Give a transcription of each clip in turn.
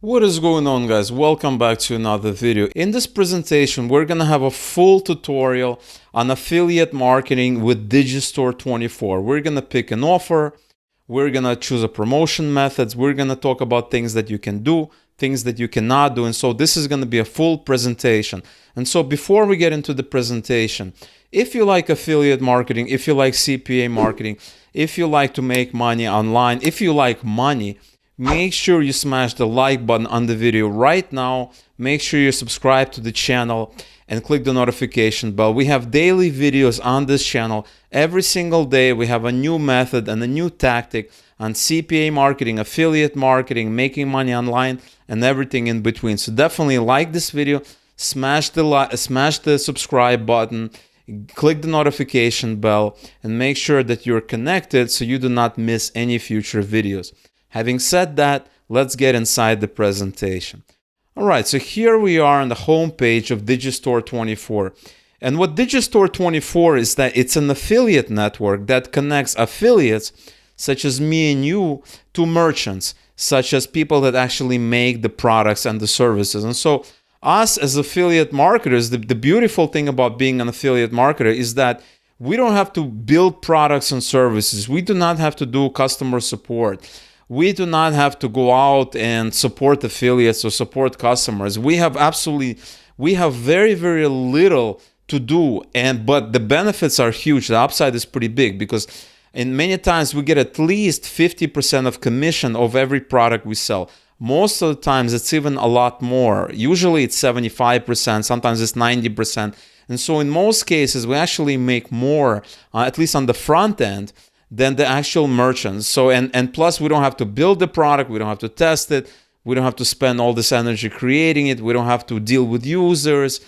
What is going on, guys? Welcome back to another video. In this presentation, we're gonna have a full tutorial on affiliate marketing with DigiStore24. We're gonna pick an offer, we're gonna choose a promotion methods, we're gonna talk about things that you can do, things that you cannot do, and so this is gonna be a full presentation. And so before we get into the presentation, if you like affiliate marketing, if you like CPA marketing, if you like to make money online, if you like money, make sure you smash the like button on the video right now. Make sure you subscribe to the channel and click the notification bell. We have daily videos on this channel. Every single day we have a new method and a new tactic on CPA marketing, affiliate marketing, making money online, and everything in between. So definitely like this video, smash the subscribe button, click the notification bell, and make sure that you're connected so you do not miss any future videos. Having said that, let's get inside the presentation. All right, so here we are on the home page of DigiStore24. And what DigiStore24 is that it's an affiliate network that connects affiliates such as me and you to merchants, such as people that actually make the products and the services. And so us as affiliate marketers, the beautiful thing about being an affiliate marketer is that we don't have to build products and services. We do not have to do customer support. We do not have to go out and support affiliates or support customers. We have very, very little to do, but the benefits are huge. The upside is pretty big because in many times we get at least 50% of commission of every product we sell. Most of the times it's even a lot more. Usually it's 75%, sometimes it's 90%. And so in most cases we actually make more, at least on the front end, than the actual merchants. So and plus we don't have to build the product, we don't have to test it, we don't have to spend all this energy creating it, we don't have to deal with users,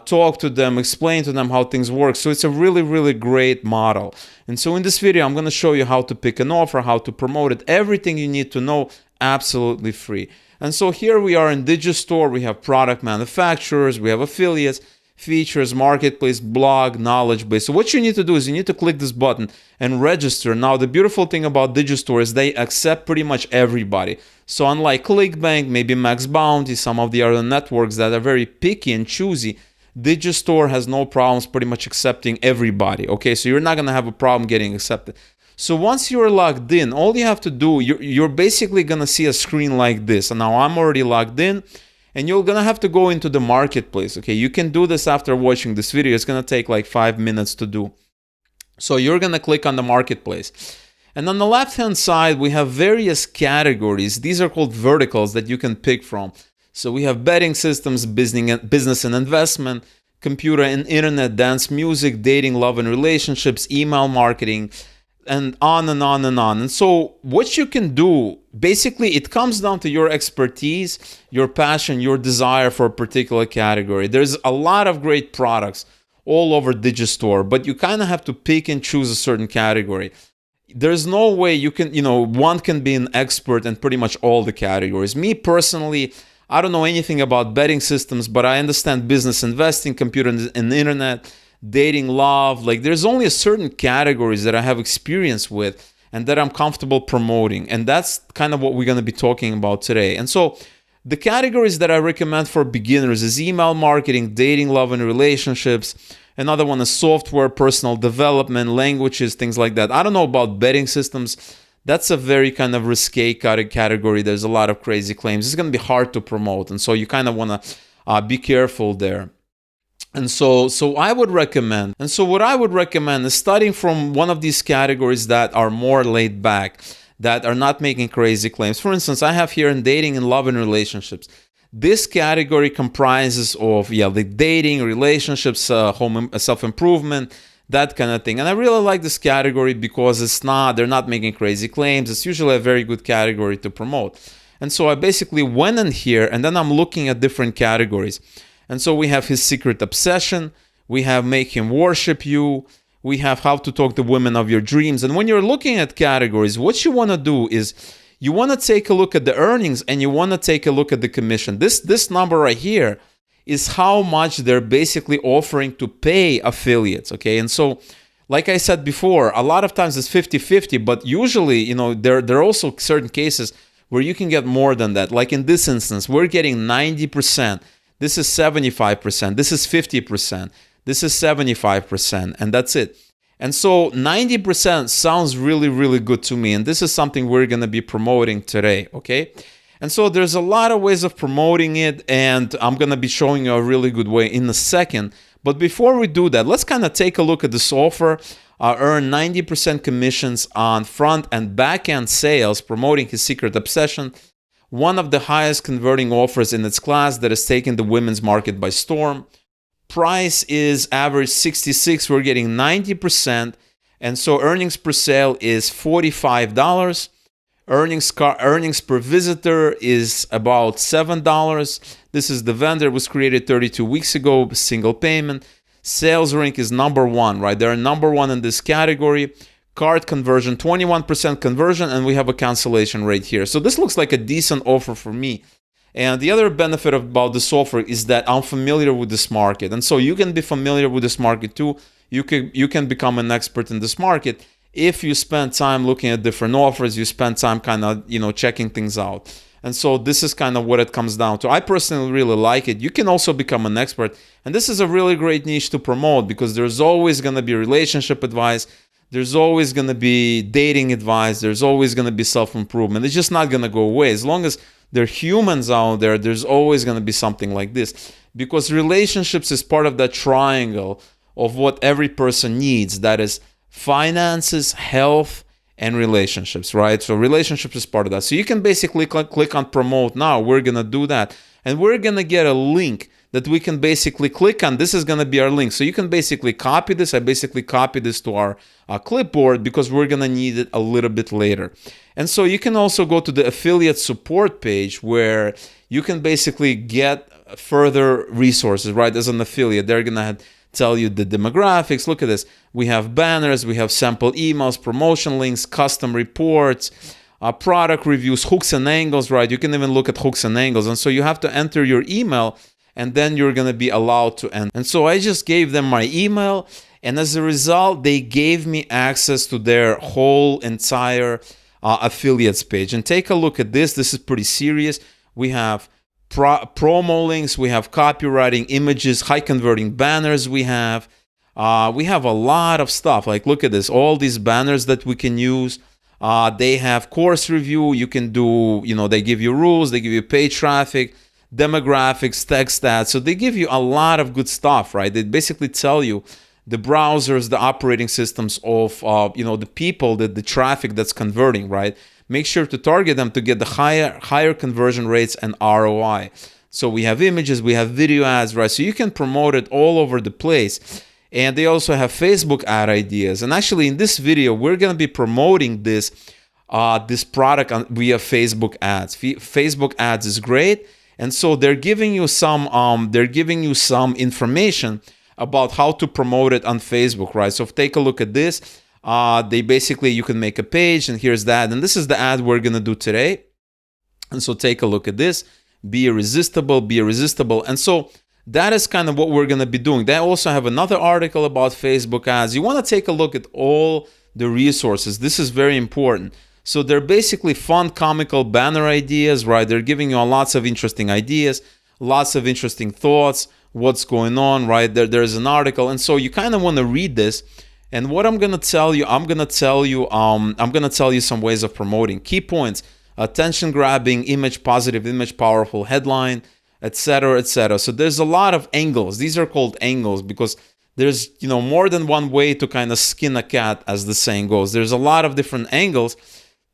talk to them, explain to them how things work. So it's a really, really great model. And so in this video I'm going to show you how to pick an offer, how to promote it, everything you need to know, absolutely free. And so here we are in DigiStore. We have product manufacturers, we have affiliates, features, marketplace, blog, knowledge base. So what you need to do is you need to click this button and register. Now the beautiful thing about DigiStore is they accept pretty much everybody. So unlike ClickBank, maybe Max Bounty, some of the other networks that are very picky and choosy, DigiStore has no problems pretty much accepting everybody. Okay, so you're not gonna have a problem getting accepted. So once you're logged in, all you have to do, you're basically gonna see a screen like this. And now I'm already logged in. And you're gonna have to go into the marketplace, okay? You can do this after watching this video. It's gonna take like 5 minutes to do. So you're gonna click on the marketplace. And on the left-hand side, we have various categories. These are called verticals that you can pick from. So we have betting systems, business and investment, computer and internet, dance, music, dating, love and relationships, email marketing, and on and on and on. And so what you can do, basically it comes down to your expertise, your passion, your desire for a particular category. There's a lot of great products all over DigiStore, but you kind of have to pick and choose a certain category. There's no way you can, one can be an expert in pretty much all the categories. Me personally, I don't know anything about betting systems, but I understand business investing, computer and internet, dating, love. Like there's only a certain categories that I have experience with and that I'm comfortable promoting, and that's kind of what we're going to be talking about today. And so the categories that I recommend for beginners is email marketing, dating, love and relationships. Another one is software, personal development, languages, things like that. I don't know about betting systems. That's a very kind of risque category. There's a lot of crazy claims. It's going to be hard to promote, and so you kind of want to be careful there. And so I would recommend, and so what I would recommend is starting from one of these categories that are more laid back, that are not making crazy claims. For instance, I have here in dating and love and relationships. This category comprises of, the dating, relationships, home self-improvement, that kind of thing. And I really like this category because they're not making crazy claims. It's usually a very good category to promote. And so I basically went in here and then I'm looking at different categories. And so we have his secret obsession, we have make him worship you, we have how to talk to women of your dreams. And when you're looking at categories, what you want to do is you want to take a look at the earnings and you want to take a look at the commission. This number right here is how much they're basically offering to pay affiliates, okay? And so like I said before, a lot of times it's 50-50, but usually, there are also certain cases where you can get more than that. Like in this instance, we're getting 90%. This is 75%. This is 50%. This is 75%. And that's it. And so 90% sounds really, really good to me. And this is something we're going to be promoting today, okay? And so there's a lot of ways of promoting it, and I'm going to be showing you a really good way in a second. But before we do that, let's kind of take a look at this offer. Earn 90% commissions on front and back end sales, promoting his secret obsession. One of the highest converting offers in its class that has taken the women's market by storm. Price is average 66. We're getting 90%. And so earnings per sale is $45. Earnings per visitor is about $7. This is the vendor, was created 32 weeks ago, single payment. Sales rank is number one, right? They're number one in this category. Cart conversion, 21% conversion, and we have a cancellation rate here. So this looks like a decent offer for me. And the other benefit about this offer is that I'm familiar with this market. And so you can be familiar with this market too. You can become an expert in this market if you spend time looking at different offers, you spend time kind of, checking things out. And so this is kind of what it comes down to. I personally really like it. You can also become an expert. And this is a really great niche to promote because there's always going to be relationship advice. There's always going to be dating advice. There's always going to be self-improvement. It's just not going to go away. As long as there are humans out there, there's always going to be something like this. Because relationships is part of that triangle of what every person needs. That is finances, health, and relationships, right? So relationships is part of that. So you can basically click on promote now. We're going to do that. And we're going to get a link that we can basically click on. This is going to be our link. So you can basically copy this. I basically copy this to our clipboard because we're going to need it a little bit later. And so you can also go to the affiliate support page where you can basically get further resources, right? As an affiliate, they're going to tell you the demographics. Look at this. We have banners, we have sample emails, promotion links, custom reports, product reviews, hooks and angles, right? You can even look at hooks and angles. And so you have to enter your email and then you're going to be allowed to enter. And so I just gave them my email. And as a result, they gave me access to their whole entire affiliates page. And take a look at this. This is pretty serious. We have promo links, we have copywriting, images, high converting banners. We have a lot of stuff. Like, look at this, all these banners that we can use. They have course review. You can do, they give you rules, they give you paid traffic, demographics, text stats. So they give you a lot of good stuff, right? They basically tell you the browsers, the operating systems of, the people, the traffic that's converting, right? Make sure to target them to get the higher conversion rates and ROI. So we have images, we have video ads, right? So you can promote it all over the place. And they also have Facebook ad ideas. And actually in this video, we're going to be promoting this product via Facebook ads. Facebook ads is great. And so they're giving you some information about how to promote it on Facebook, right? So take a look at this. You can make a page, and here's that. And this is the ad we're going to do today. And so take a look at this. Be irresistible, be irresistible. And so that is kind of what we're going to be doing. They also have another article about Facebook ads. You want to take a look at all the resources. This is very important. So they're basically fun, comical banner ideas, right? They're giving you lots of interesting ideas, lots of interesting thoughts, what's going on, right? There's an article. And so you kind of want to read this. And what I'm going to tell you, I'm going to tell you some ways of promoting. Key points: attention grabbing, image positive, image powerful, headline, etc., etc. So there's a lot of angles. These are called angles because there's, more than one way to kind of skin a cat, as the saying goes. There's a lot of different angles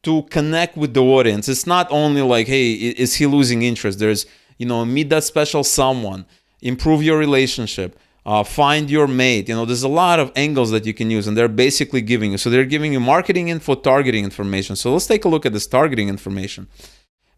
to connect with the audience. It's not only like, hey, is he losing interest? There's, meet that special someone, improve your relationship, find your mate. There's a lot of angles that you can use, and they're basically giving you. So they're giving you marketing info, targeting information. So let's take a look at this targeting information.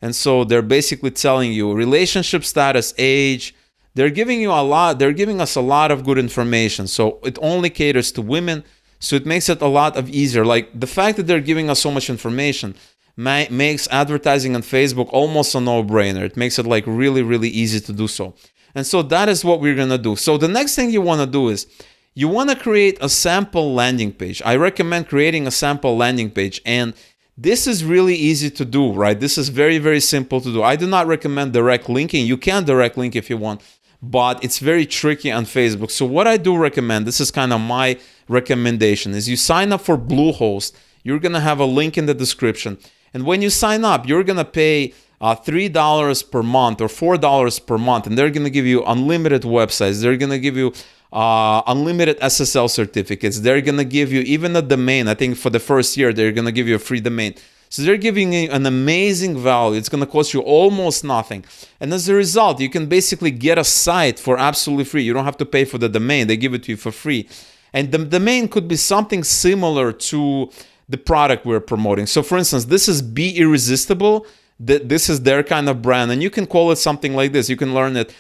And so they're basically telling you relationship status, age. They're giving us a lot of good information. So it only caters to women. So it makes it a lot of easier. Like the fact that they're giving us so much information makes advertising on Facebook almost a no-brainer. It makes it like really, really easy to do so. And so that is what we're going to do. So the next thing you want to do is you want to create a sample landing page. I recommend creating a sample landing page. And This is really easy to do, right? This is very, very simple to do. I do not recommend direct linking. You can direct link if you want, but it's very tricky on Facebook. So what I do recommend, this is kind of my recommendation, is you sign up for Bluehost. You're going to have a link in the description. And when you sign up, you're going to pay $3 per month or $4 per month, and they're going to give you unlimited websites. They're going to give you unlimited SSL certificates. They're going to give you even a domain. I think for the first year, they're going to give you a free domain. So they're giving you an amazing value. It's going to cost you almost nothing. And as a result, you can basically get a site for absolutely free. You don't have to pay for the domain. They give it to you for free. And the domain could be something similar to the product we're promoting. So for instance, this is Be Irresistible. This is their kind of brand. And you can call it something like this. You can learn it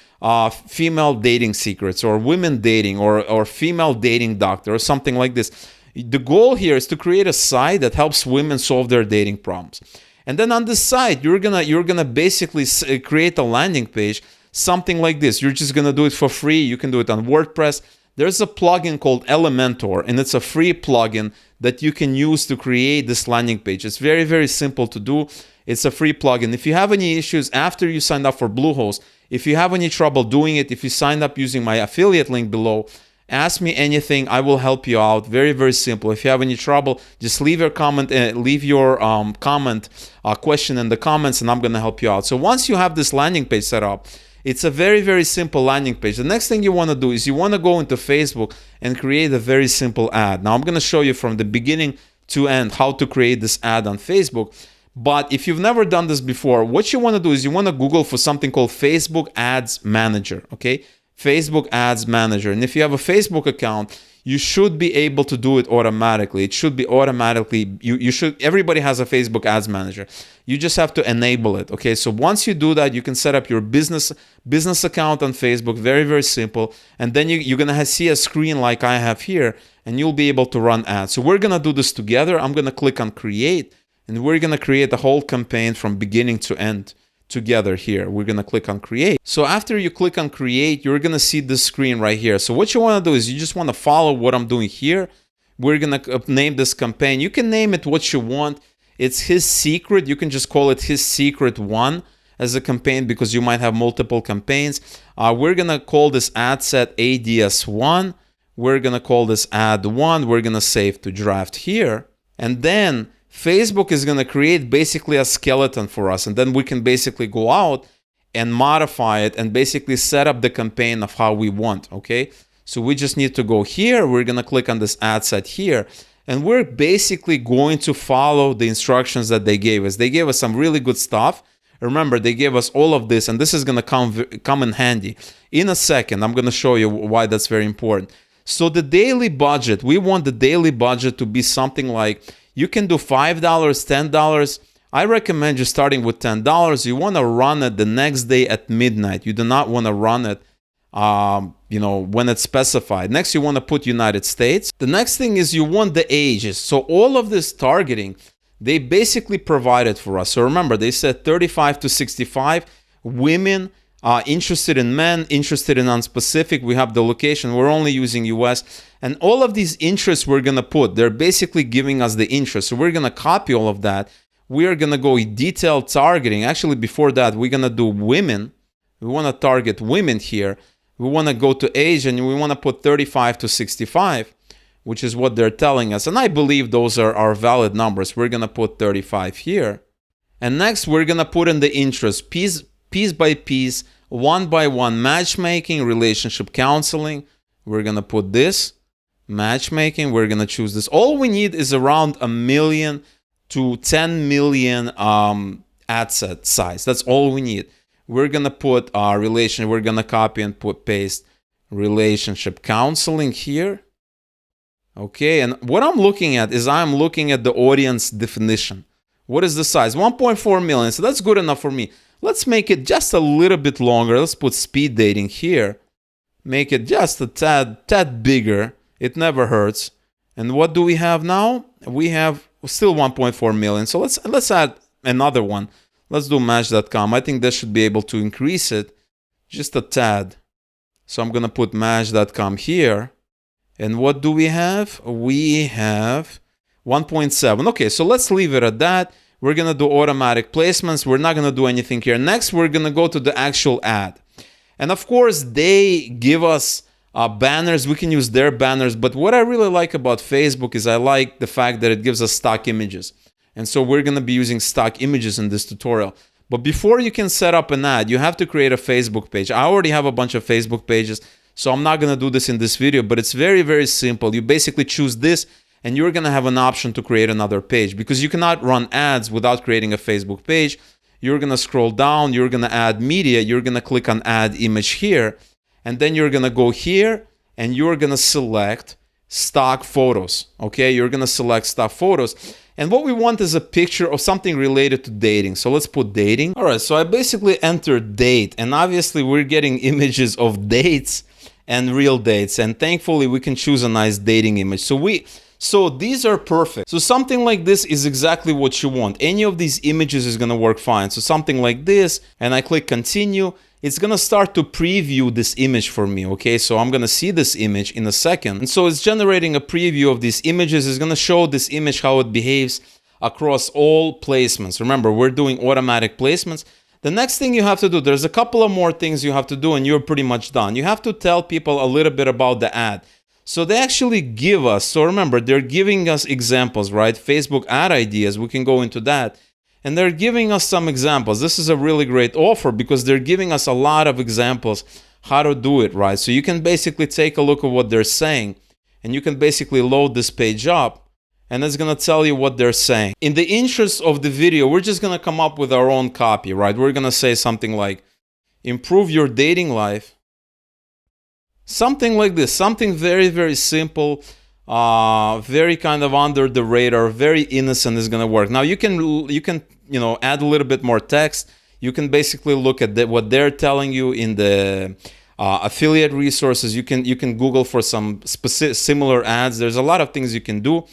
female dating secrets, or women dating, or female dating doctor, or something like this. The goal here is to create a site that helps women solve their dating problems. And then on this site, you're gonna basically create a landing page, something like this. You're just gonna do it for free. You can do it on WordPress. There's a plugin called Elementor, and it's a free plugin that you can use to create this landing page. It's very, very simple to do. It's a free plugin. If you have any issues after you signed up for Bluehost, if you have any trouble doing it, if you signed up using my affiliate link below, ask me anything. I will help you out. Very, very simple. If you have any trouble, just leave your comment, question in the comments, and I'm going to help you out. So once you have this landing page set up, it's a very, very simple landing page. The next thing you want to do is you want to go into Facebook and create a very simple ad. Now I'm going to show you from the beginning to end how to create this ad on Facebook. But if you've never done this before, what you want to do is you want to Google for something called Facebook Ads Manager, okay? Facebook Ads Manager. And if you have a Facebook account, you should be able to do it automatically. It should be automatically, everybody has a Facebook Ads Manager. You just have to enable it, okay? So once you do that, you can set up your business account on Facebook, very, very simple. And then you're going to see a screen like I have here, and you'll be able to run ads. So we're going to do this together. I'm going to click on Create, and we're going to create a whole campaign from beginning to end together here. We're going to click on Create. So after you click on Create, you're going to see this screen right here. So what you want to do is you just want to follow what I'm doing here. We're going to name this campaign. You can name it what you want. It's His Secret. You can just call it His Secret 1 as a campaign, because you might have multiple campaigns. We're going to call this ad set ADS1. We're going to call this ad 1. We're going to save to draft here. And then Facebook is going to create basically a skeleton for us, and then we can basically go out and modify it and basically set up the campaign of how we want, okay? So we just need to go here. We're going to click on this ad set here, and we're basically going to follow the instructions that they gave us. They gave us some really good stuff. Remember, they gave us all of this, and this is going to come in handy. In a second, I'm going to show you why that's very important. So the daily budget, we want the daily budget to be something like, you can do $5, $10. I recommend you starting with $10. You want to run it the next day at midnight. You do not want to run it when it's specified. Next, you want to put United States. The next thing is you want the ages. So all of this targeting, they basically provided for us. So remember, they said 35 to 65, women, interested in men, interested in unspecific. We have the location. We're only using US. And all of these interests we're going to put, they're basically giving us the interest. So we're going to copy all of that. We are going to go detailed targeting. Actually, before that, we're going to do women. We want to target women here. We want to go to age, and we want to put 35 to 65, which is what they're telling us. And I believe those are valid numbers. We're going to put 35 here. And next, we're going to put in the interest, piece by piece, one by one, matchmaking, relationship counseling. We're going to put this. Matchmaking, we're going to choose this. All we need is around 1 million to 10 million ad set size. That's all we need. We're going to put our relation. We're going to copy and paste relationship counseling here. Okay, and what I'm looking at is I'm looking at the audience definition. What is the size? 1.4 million. So that's good enough for me. Let's make it just a little bit longer. Let's put speed dating here. Make it just a tad bigger. It never hurts. And what do we have now? We have still 1.4 million. So let's add another one. Let's do Match.com. I think that should be able to increase it just a tad. So I'm going to put Match.com here. And what do we have? We have 1.7. Okay, so let's leave it at that. We're gonna do automatic placements. We're not gonna do anything here. Next, we're gonna go to the actual ad. And of course, they give us banners. We can use their banners. But what I really like about Facebook is I like the fact that it gives us stock images. And so we're gonna be using stock images in this tutorial. But before you can set up an ad, you have to create a Facebook page. I already have a bunch of Facebook pages, so I'm not gonna do this in this video, but it's very, very simple. You basically choose this, and you're gonna have an option to create another page, because you cannot run ads without creating a Facebook page. You're gonna scroll down, you're gonna add media, you're gonna click on add image here, and then you're gonna go here, and you're gonna select stock photos, okay? You're gonna select stock photos. And what we want is a picture of something related to dating. So let's put dating. All right, so I basically entered date, and obviously we're getting images of dates and real dates. And thankfully we can choose a nice dating image. So these are perfect. So something like this is exactly what you want. Any of these images is gonna work fine. So something like this, and I click continue, it's gonna start to preview this image for me, okay? So I'm gonna see this image in a second. And so it's generating a preview of these images. It's gonna show this image how it behaves across all placements. Remember, we're doing automatic placements. The next thing you have to do, there's a couple of more things you have to do, and you're pretty much done. You have to tell people a little bit about the ad. So they actually give us, so remember, they're giving us examples, right? Facebook ad ideas, we can go into that. And they're giving us some examples. This is a really great offer because they're giving us a lot of examples how to do it, right? So you can basically take a look at what they're saying, and you can basically load this page up, and it's gonna tell you what they're saying. In the interest of the video, we're just gonna come up with our own copy, right? We're gonna say something like, improve your dating life. Something like this, something very, very simple, very kind of under the radar, very innocent is gonna work. Now you can add a little bit more text. You can basically look at what they're telling you in the affiliate resources. You can Google for some specific similar ads. There's a lot of things you can do.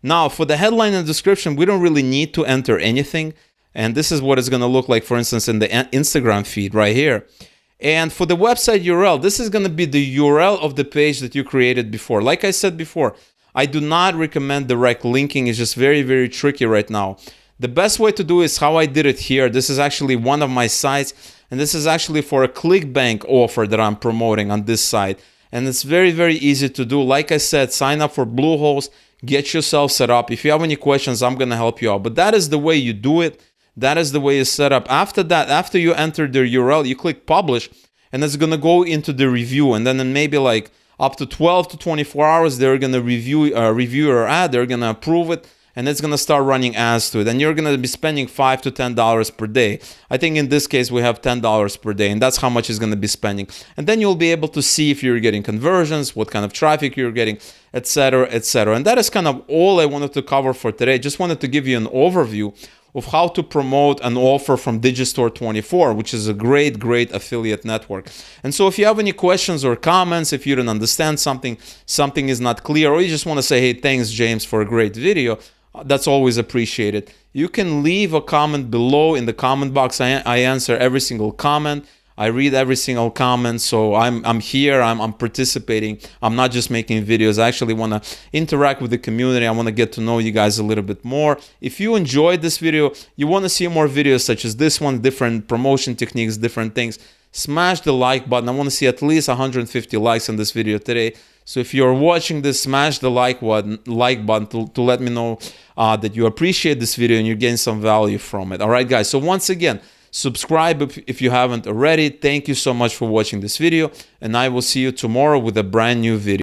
Now for the headline and description, we don't really need to enter anything. And this is what it's gonna look like, for instance, in the Instagram feed right here. And for the website URL, this is going to be the URL of the page that you created before. Like I said before, I do not recommend direct linking. It's just very, very tricky right now. The best way to do is how I did it here. This is actually one of my sites, and this is actually for a ClickBank offer that I'm promoting on this site. And it's very, very easy to do. Like I said, sign up for Bluehost, get yourself set up. If you have any questions, I'm going to help you out. But that is the way you do it. That is the way it's set up. After that, after you enter the URL, you click publish, and it's going to go into the review. And then in maybe like up to 12 to 24 hours, they're going to review your ad. They're going to approve it, and it's going to start running ads to it. And you're going to be spending $5 to $10 per day. I think in this case, we have $10 per day, and that's how much it's going to be spending. And then you'll be able to see if you're getting conversions, what kind of traffic you're getting, etc., etc. And that is kind of all I wanted to cover for today. Just wanted to give you an overview of how to promote an offer from DigiStore24, which is a great, great affiliate network. And so if you have any questions or comments, if you don't understand something is not clear, or you just want to say, hey, thanks, James, for a great video, that's always appreciated. You can leave a comment below in the comment box. I answer every single comment. I read every single comment, so I'm here, I'm participating. I'm not just making videos. I actually want to interact with the community. I want to get to know you guys a little bit more. If you enjoyed this video, you want to see more videos such as this one, different promotion techniques, different things, smash the like button. I want to see at least 150 likes on this video today. So if you're watching this, smash the like button to let me know that you appreciate this video and you're getting some value from it. All right, guys. So once again, subscribe if you haven't already. Thank you so much for watching this video, and I will see you tomorrow with a brand new video.